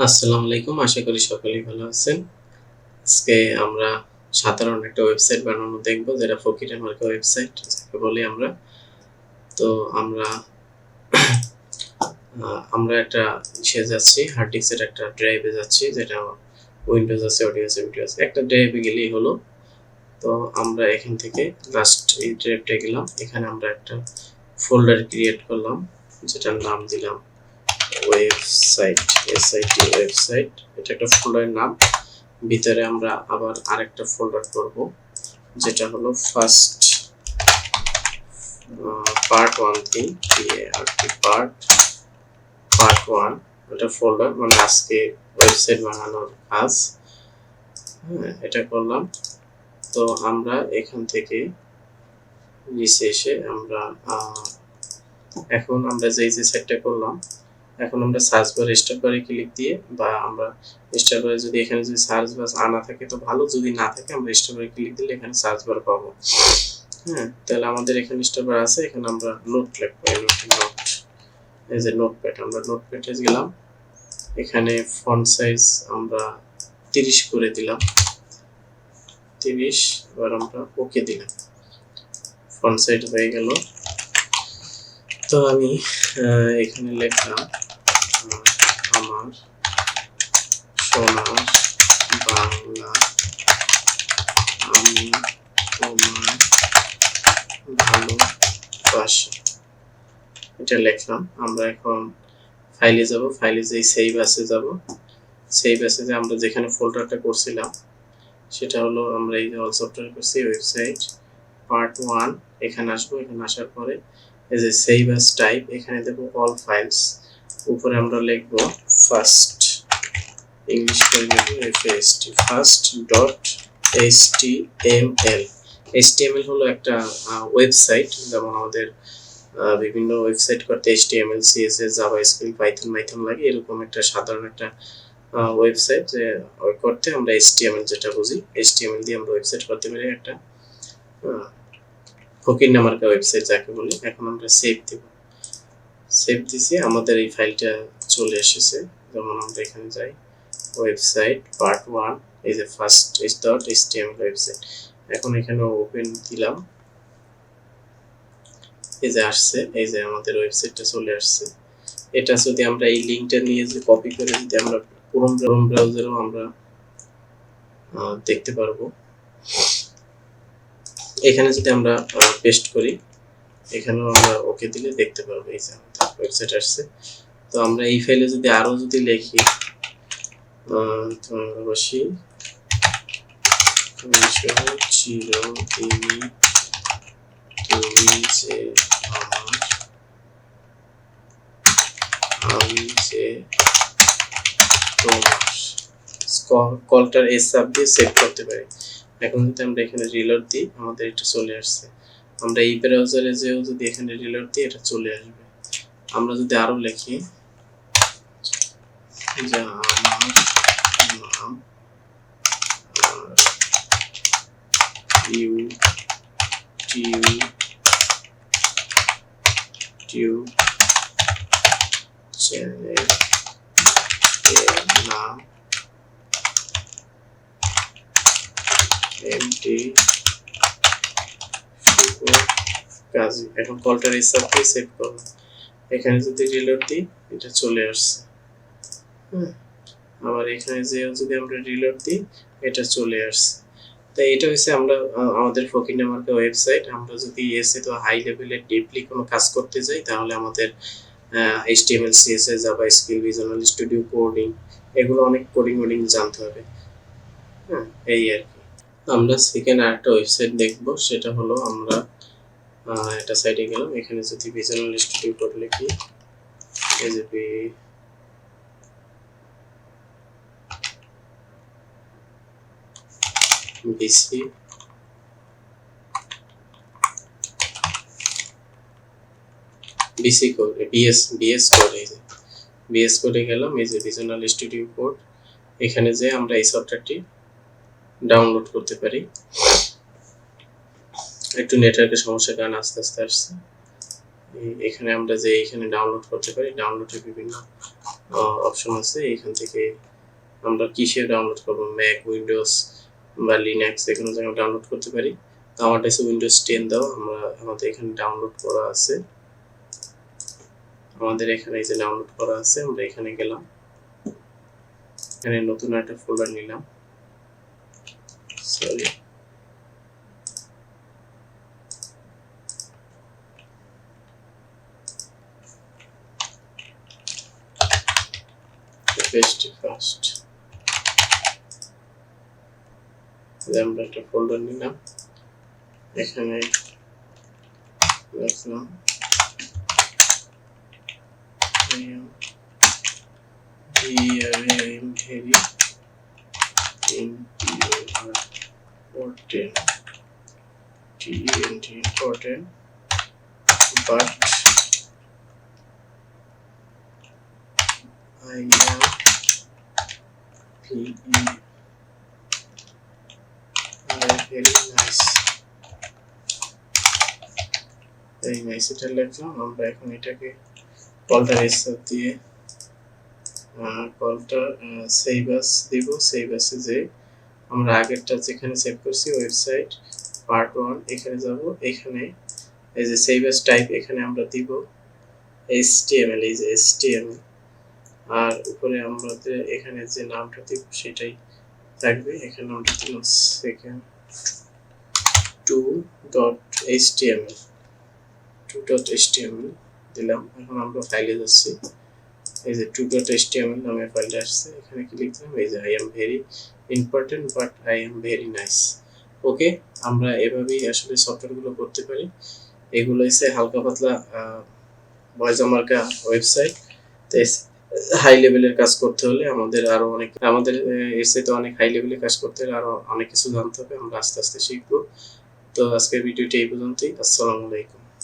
আসসালামু আলাইকুম। আশা করি সকলেই ভালো আছেন। আজকে আমরা সাধারণ একটা ওয়েবসাইট বানানো দেখব, যেটা ফকিরের মার্কা ওয়েবসাইট যাকে বলি আমরা। তো আমরা আমরা একটা যাচ্ছি, হার্ড ডিস্কের একটা ড্রাইভে যাচ্ছি, যেটা উইন্ডোজ আছে, অডিও আছে, ভিডিও আছে। একটা ড্রাইভে গেলেই হলো। তো আমরা এখান থেকে লাস্ট এই ড্রাইভটা গেলাম। এখানে আমরা একটা ফোল্ডার ক্রিয়েট করলাম, যেটার নাম দিলাম ওয়েবসাইট, এসআইটি ওয়েবসাইট। এটা একটা ফোল্ডারের নাম। ভিতরে আমরা আবার আরেকটা ফোল্ডার করব, যেটা হলো ফার্স্ট পার্ট 1 থিং, পার্ট 1। এটা ফোল্ডার, মানে আজকে ওয়েবসাইট বানানোর কাজ। হ্যাঁ, এটা করলাম। তো আমরা এখান থেকে নিচে এসে আমরা এখন আমরা যে সেটটা করলাম, এখন আমরা সার্চ বারে স্টার্ট বারে ক্লিক দিয়ে, বা আমরা স্টার্ট বারে যদি এখানে যদি সার্চ বার আনা থাকে তো ভালো, যদি না থাকে আমরা স্টার্ট বারে ক্লিক দিলে এখানে সার্চ বার পাবো। হ্যাঁ, তাহলে আমাদের এখানে স্টার্ট বার আছে, এখানে আমরা নোট লিখবো। নোট, এই যে নোটপ্যাড, আমরা নোটপ্যাডে গেলাম। এখানে ফন্ট সাইজ আমরা 30 করে দিলাম, 30। এবার আমরা ওকে দিলাম, ফন্ট সাইজ হয়ে গেল। তো আমি এখানে লিখলাম আমার সোনার বাংলা, আমি তোমার ভালোবাসি, এটা লিখলাম। আমরা এখন ফাইলে যাব, ফাইলে যেই সেভ আসে যাব। সেভ আসে যে আমরা যেখানে ফোল্ডারটা করছিলাম, সেটা হলো আমরা এই যে অল সফটওয়্যার করছি ওয়েবসাইট পার্ট 1। এখানে আসবো, এখানে আসার পরে এই যে সেভ অ্যাজ টাইপ, এখানে দেব অল ফাইলস। উপরে আমরা লিখব ফার্স্ট, ইংলিশ করে লিখব FST, first dot HTML. HTML হলো একটা ওয়েবসাইট, যেমন আমাদের বিভিন্ন ওয়েবসাইট করতে এইচটিএমএল, সিএসএস, জাভাস্ক্রিপ্ট, পাইথন লাগে। এরকম একটা সাধারণ একটা ওয়েবসাইট যে করতে আমরা এইচটিএমএল যেটা বুঝি, এইচটিএমএল দিয়ে আমরা ওয়েবসাইট করতে পারি। একটা ফকির নামের একটা ওয়েবসাইট যাকে বলি। এখন আমরা সেভ দেব, সেভ দিছি, আমাদের এই ফাইলটা চলে এসেছে। যেমন আমরা এখানে যাই, ওয়েবসাইট পার্ট 1, এই যে ফার্স্ট ডট এইচটিএমএল ওয়েবসাইট। এখন এখানে ওপেন দিলাম, এই যে আসছে, এই যে আমাদের ওয়েবসাইটটা চলে আসছে। এটা যদি আমরা এই লিংকটা নিয়ে যদি কপি করে যদি আমরা ক্রোম ব্রাউজারেও আমরা দেখতে পারবো। এখানে যদি আমরা পেস্ট করি, এখানেও আমরা ওকে দিলে দেখতে পারবো, এই যে আমাদের ওয়েবসাইট আসছে। তো আমরা এই ফাইলে যদি আরো যদি লিখি, বসি চিরদিনই তুমি যে আমার, আমি যে তোমার, কলটার এস সাব দিয়ে সেভ করতে পারি। এখন যদি আমরা এখানে রিলোড দিই, আমাদের এটা চলে আসছে। আমরা এই ব্রাউজারে যেও যদি এখানে রিলোড দিই, এটা চলে আসবে। আমরা যদি আরো লিখি যে আমার নাম ইউটিউব চ্যানেল এর নাম MD Shuvo Kazi। এখন কলটার হিসাবকে সেভ করব। এখানে যদি রিলোড দিই, এটা চলে আসছে। আবার এখানে যে যদি আমরা রিলোড দিই, এটা চলে আসছে। তো এটা হচ্ছে আমরা আমাদের ফকির নামের ওয়েবসাইট। আমরা যদি এসে তো হাই লেভেলের ডিপলি কোনো কাজ করতে যাই, তাহলে আমাদের HTML, CSS, JavaScript, visual studio coding, এগুলো অনেক কোডিং জানতে হবে। হ্যাঁ, এই আর কি। আমরা সেকেন্ড আরেকটা ওয়েবসাইট দেখব, সেটা হলো আমরা একটা সাইটে গেলাম। এখানে যদি ভিজুয়াল স্টুডিও কোড লিখি, এই যে বিসি কোড, বিএস কোড, এই যে বিএস কোডে গেলাম। এই যে ভিজুয়াল স্টুডিও কোড, এখানে যে আমরা এই সফটওয়্যারটি ডাউনলোড করতে পারি। একটু নেটওয়ার্কের সমস্যার কারণে আস্তে আস্তে আসছে। এখানে আমরা যে এখানে ডাউনলোড করতে পারি, ডাউনলোডের বিভিন্ন অপশন আছে, এখান থেকে আমরা কিসে ডাউনলোড করব, ম্যাক, উইন্ডোজ বা লিনাক্স যে কোনো জায়গায় ডাউনলোড করতে পারি। তো আমার কাছে উইন্ডোজ 10 দাও, আমাদের এখানে ডাউনলোড করা আছে, আমাদের এখানে এই যে ডাউনলোড করা আছে, আমরা এখানে গেলাম, এখানে নতুন একটা ফোল্ডার নিলাম, সরি ফার্স্ট, আমরা একটা ফোল্ডার নিলাম, এখানে লিখলাম important, but I am very nice এটা লিখলাম। আমরা এখন এটাকে কলটা রেজিস্টার দিয়ে কলটা সেভ অ্যাজ দিব, সেভ অ্যাজে যে আমরা আগেরটা যেখানে সেভ করছি ওয়েবসাইট পার্ট 1, এখানে যাব, এখানে এই যে সেভ অ্যাজ টাইপ এখানে আমরা দিব HTML, এই যে HTML, আর উপরে আমরা এখানে যে নামটা দিব সেটাই থাকবে, এখানে আমরা দিব সেকেন্ড 2.html দিলাম। এখন আমরা ফাইলে যাচ্ছি, এই যে 2.html নামে ফাইলটা আসছে, এখানে ক্লিক করলাম, এই যে I am very important but I am very nice। ওকে, আমরা এভাবেই আসলে সফটওয়্যারগুলো করতে পারি। এগুলো হচ্ছে হালকা পাতলা ভয়েস মার্কা ওয়েবসাইট। হাই লেভেলের কাজ করতে হলে আমাদের আরো অনেক, আমাদের এর চাইতে অনেক হাই লেভেলের কাজ করতে হলে আরো অনেক কিছু জানতে হবে, আমরা আস্তে আস্তে শিখবো। তো আজকের ভিডিওটি এই পর্যন্তই। আসসালামু আলাইকুম।